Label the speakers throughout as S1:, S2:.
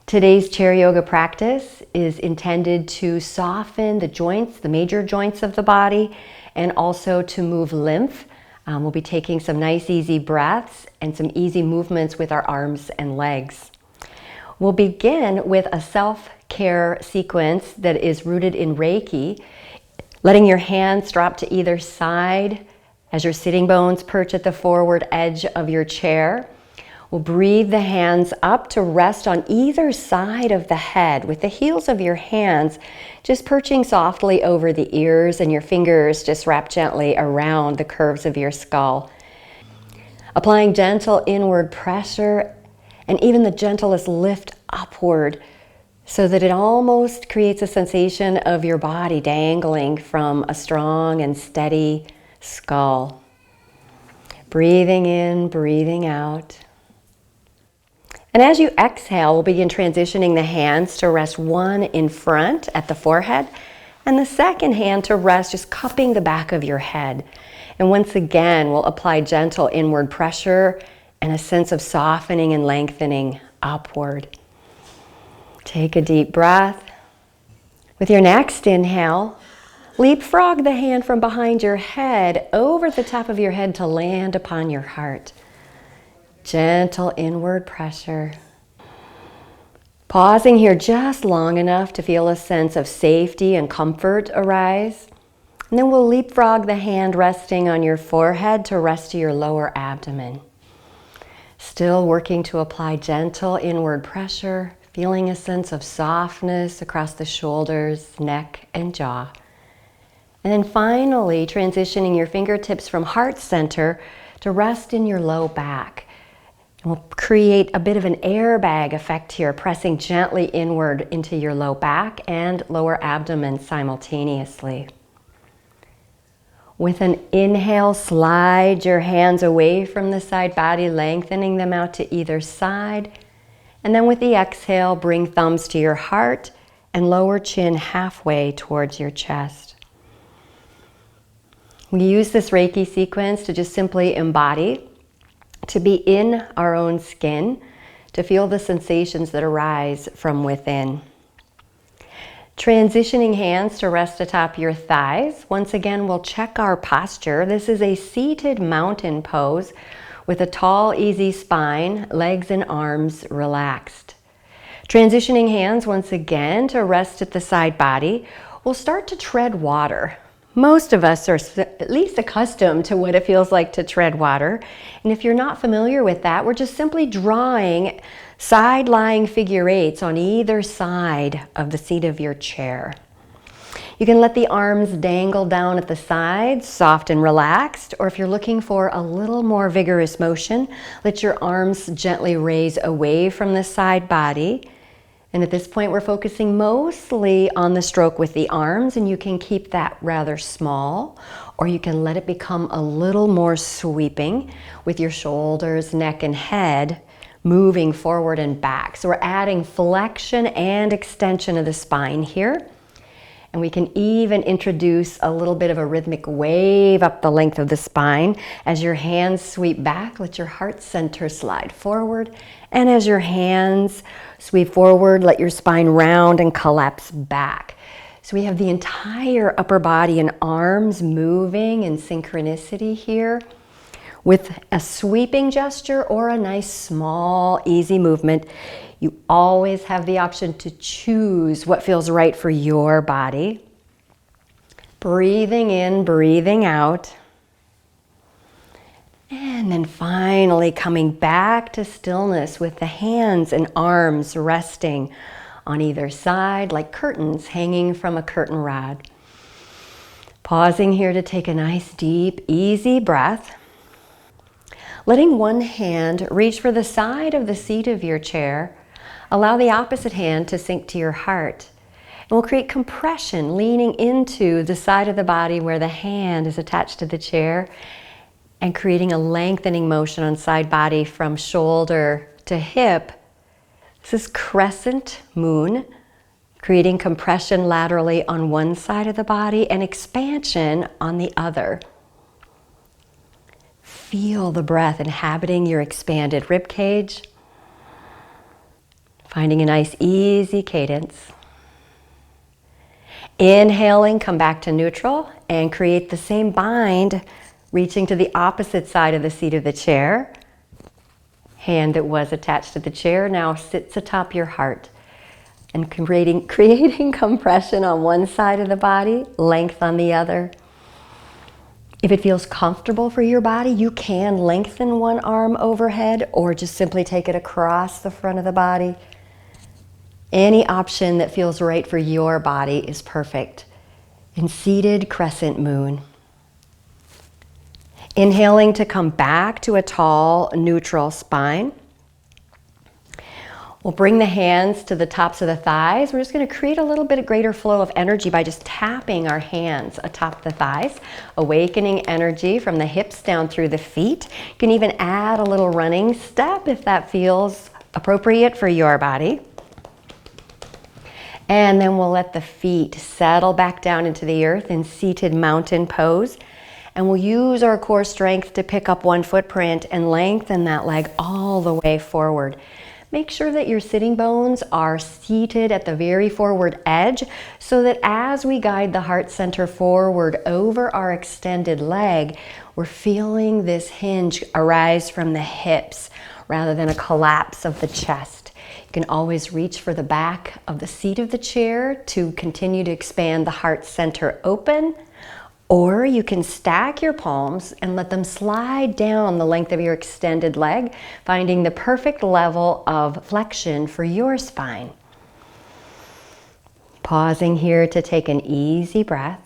S1: Today's chair yoga practice is intended to soften the joints, the major joints of the body, and also to move lymph. We'll be taking some nice easy breaths and some easy movements with our arms and legs. We'll begin with a self-care sequence that is rooted in Reiki, letting your hands drop to either side as your sitting bones perch at the forward edge of your chair. We'll breathe the hands up to rest on either side of the head with the heels of your hands just perching softly over the ears and your fingers just wrap gently around the curves of your skull. Applying gentle inward pressure and even the gentlest lift upward so that it almost creates a sensation of your body dangling from a strong and steady skull. Breathing in, breathing out. And as you exhale, we'll begin transitioning the hands to rest one in front at the forehead and the second hand to rest just cupping the back of your head. And once again, we'll apply gentle inward pressure and a sense of softening and lengthening upward. Take a deep breath. With your next inhale, leapfrog the hand from behind your head over the top of your head to land upon your heart. Gentle inward pressure. Pausing here just long enough to feel a sense of safety and comfort arise. And then we'll leapfrog the hand resting on your forehead to rest to your lower abdomen. Still working to apply gentle inward pressure, feeling a sense of softness across the shoulders, neck, and jaw. And then finally transitioning your fingertips from heart center to rest in your low back. And we'll create a bit of an airbag effect here, pressing gently inward into your low back and lower abdomen simultaneously. With an inhale, slide your hands away from the side body, lengthening them out to either side. And then with the exhale, bring thumbs to your heart and lower chin halfway towards your chest. We use this Reiki sequence to just simply embody, to be in our own skin, to feel the sensations that arise from within. Transitioning hands to rest atop your thighs. Once again, we'll check our posture. This is a seated mountain pose with a tall, easy spine, legs and arms relaxed. Transitioning hands once again to rest at the side body. We'll start to tread water. Most of us are at least accustomed to what it feels like to tread water. And if you're not familiar with that, we're just simply drawing side-lying figure eights on either side of the seat of your chair. You can let the arms dangle down at the sides, soft and relaxed, or if you're looking for a little more vigorous motion, let your arms gently raise away from the side body. And at this point, we're focusing mostly on the stroke with the arms, and you can keep that rather small, or you can let it become a little more sweeping with your shoulders, neck, and head moving forward and back. So we're adding flexion and extension of the spine here. And we can even introduce a little bit of a rhythmic wave up the length of the spine. As your hands sweep back, let your heart center slide forward. And as your hands sweep forward, let your spine round and collapse back. So we have the entire upper body and arms moving in synchronicity here with a sweeping gesture or a nice, small, easy movement. You always have the option to choose what feels right for your body. Breathing in, breathing out. And then finally coming back to stillness with the hands and arms resting on either side like curtains hanging from a curtain rod. Pausing here to take a nice, deep, easy breath. Letting one hand reach for the side of the seat of your chair. Allow the opposite hand to sink to your heart. And we'll create compression, leaning into the side of the body where the hand is attached to the chair and creating a lengthening motion on side body from shoulder to hip. This is crescent moon, creating compression laterally on one side of the body and expansion on the other. Feel the breath inhabiting your expanded rib cage. Finding a nice easy cadence. Inhaling, come back to neutral and create the same bind, reaching to the opposite side of the seat of the chair. Hand that was attached to the chair now sits atop your heart and creating compression on one side of the body, length on the other. If it feels comfortable for your body, you can lengthen one arm overhead or just simply take it across the front of the body. Any option that feels right for your body is perfect. In seated crescent moon. Inhaling to come back to a tall, neutral spine. We'll bring the hands to the tops of the thighs. We're just going to create a little bit of greater flow of energy by just tapping our hands atop the thighs, awakening energy from the hips down through the feet. You can even add a little running step if that feels appropriate for your body. And then we'll let the feet settle back down into the earth in seated mountain pose. And we'll use our core strength to pick up one footprint and lengthen that leg all the way forward. Make sure that your sitting bones are seated at the very forward edge so that as we guide the heart center forward over our extended leg, we're feeling this hinge arise from the hips rather than a collapse of the chest. You can always reach for the back of the seat of the chair to continue to expand the heart center open, or you can stack your palms and let them slide down the length of your extended leg, finding the perfect level of flexion for your spine. Pausing here to take an easy breath.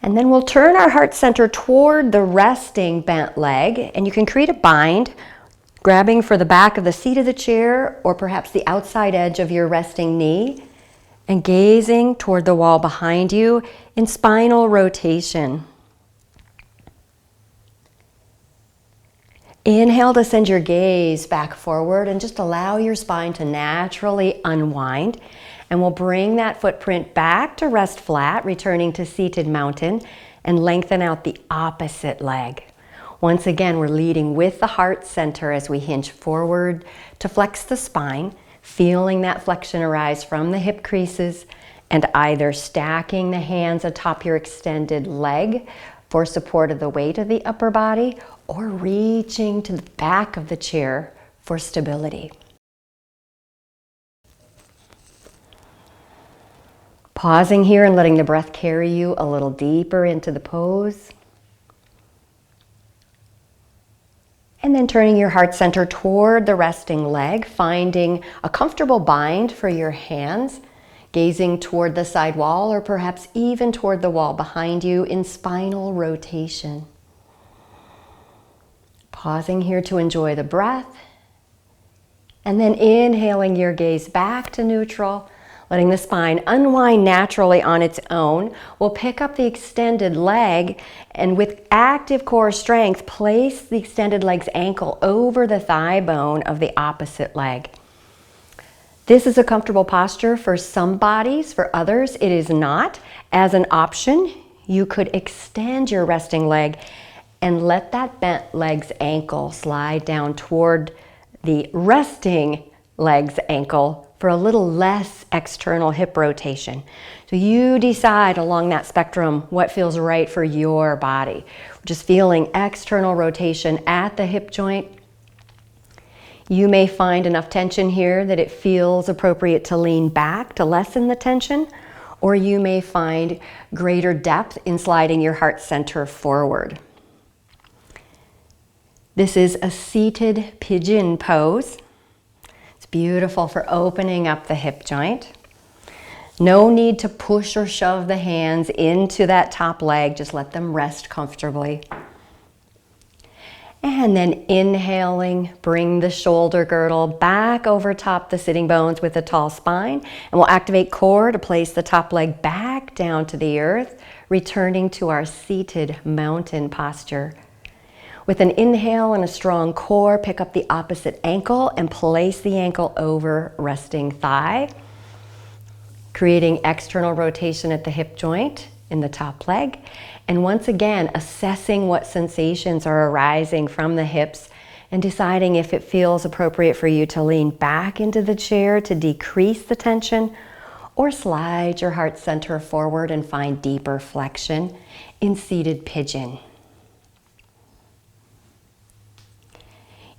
S1: And then we'll turn our heart center toward the resting bent leg, and you can create a bind, grabbing for the back of the seat of the chair or perhaps the outside edge of your resting knee, and gazing toward the wall behind you in spinal rotation. Inhale to send your gaze back forward and just allow your spine to naturally unwind. And we'll bring that footprint back to rest flat, returning to seated mountain, and lengthen out the opposite leg. Once again, we're leading with the heart center as we hinge forward to flex the spine, feeling that flexion arise from the hip creases, and either stacking the hands atop your extended leg for support of the weight of the upper body, or reaching to the back of the chair for stability. Pausing here and letting the breath carry you a little deeper into the pose. And then turning your heart center toward the resting leg, finding a comfortable bind for your hands, gazing toward the side wall or perhaps even toward the wall behind you in spinal rotation. Pausing here to enjoy the breath, and then inhaling your gaze back to neutral, letting the spine unwind naturally on its own. We'll pick up the extended leg and with active core strength, place the extended leg's ankle over the thigh bone of the opposite leg. This is a comfortable posture for some bodies, for others it is not. As an option, you could extend your resting leg and let that bent leg's ankle slide down toward the resting leg's ankle for a little less external hip rotation. So you decide along that spectrum what feels right for your body. Just feeling external rotation at the hip joint. You may find enough tension here that it feels appropriate to lean back to lessen the tension, or you may find greater depth in sliding your heart center forward. This is a seated pigeon pose. It's beautiful for opening up the hip joint. No need to push or shove the hands into that top leg. Just let them rest comfortably. And then inhaling, bring the shoulder girdle back over top the sitting bones with a tall spine. And we'll activate core to place the top leg back down to the earth, returning to our seated mountain posture. With an inhale and a strong core, pick up the opposite ankle and place the ankle over resting thigh, creating external rotation at the hip joint in the top leg. And once again, assessing what sensations are arising from the hips and deciding if it feels appropriate for you to lean back into the chair to decrease the tension, or slide your heart center forward and find deeper flexion in seated pigeon.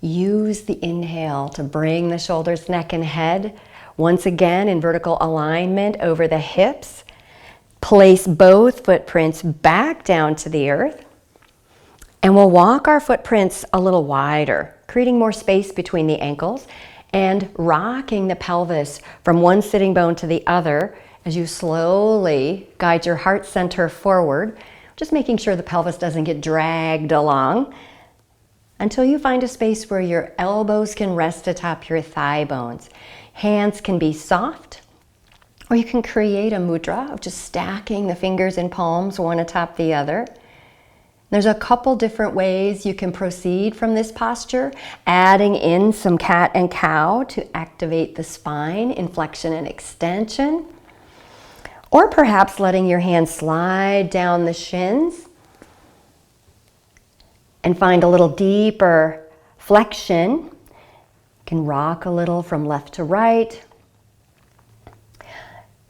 S1: Use the inhale to bring the shoulders, neck, and head once again in vertical alignment over the hips. Place both footprints back down to the earth. And we'll walk our footprints a little wider, creating more space between the ankles and rocking the pelvis from one sitting bone to the other as you slowly guide your heart center forward, just making sure the pelvis doesn't get dragged along until you find a space where your elbows can rest atop your thigh bones. Hands can be soft, or you can create a mudra of just stacking the fingers and palms one atop the other. There's a couple different ways you can proceed from this posture, adding in some cat and cow to activate the spine in flexion and extension, or perhaps letting your hands slide down the shins and find a little deeper flexion. You can rock a little from left to right.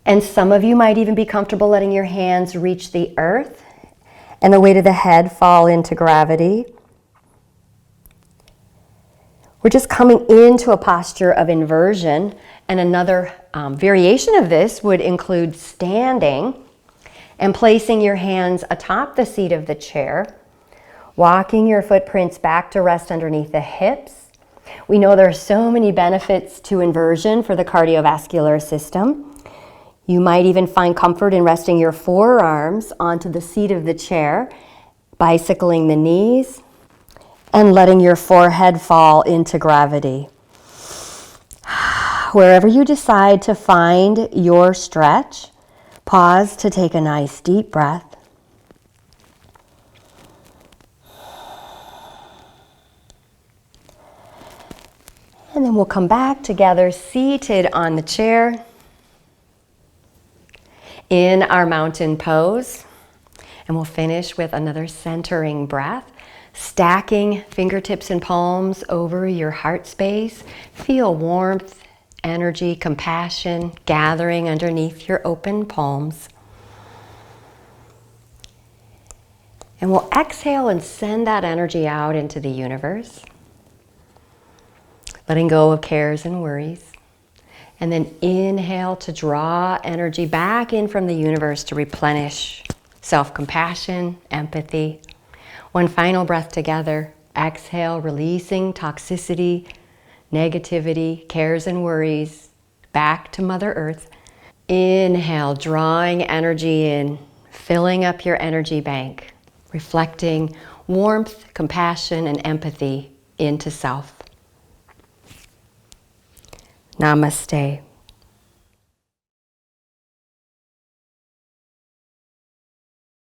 S1: And some of you might even be comfortable letting your hands reach the earth and the weight of the head fall into gravity. We're just coming into a posture of inversion, and another variation of this would include standing and placing your hands atop the seat of the chair, walking your footprints back to rest underneath the hips. We know there are so many benefits to inversion for the cardiovascular system. You might even find comfort in resting your forearms onto the seat of the chair, bicycling the knees, and letting your forehead fall into gravity. Wherever you decide to find your stretch, pause to take a nice deep breath. And then we'll come back together, seated on the chair, in our mountain pose, and we'll finish with another centering breath, stacking fingertips and palms over your heart space. Feel warmth, energy, compassion gathering underneath your open palms. And we'll exhale and send that energy out into the universe, letting go of cares and worries. And then inhale to draw energy back in from the universe to replenish self-compassion, empathy. One final breath together. Exhale, releasing toxicity, negativity, cares and worries back to Mother Earth. Inhale, drawing energy in, filling up your energy bank, reflecting warmth, compassion, and empathy into self. Namaste.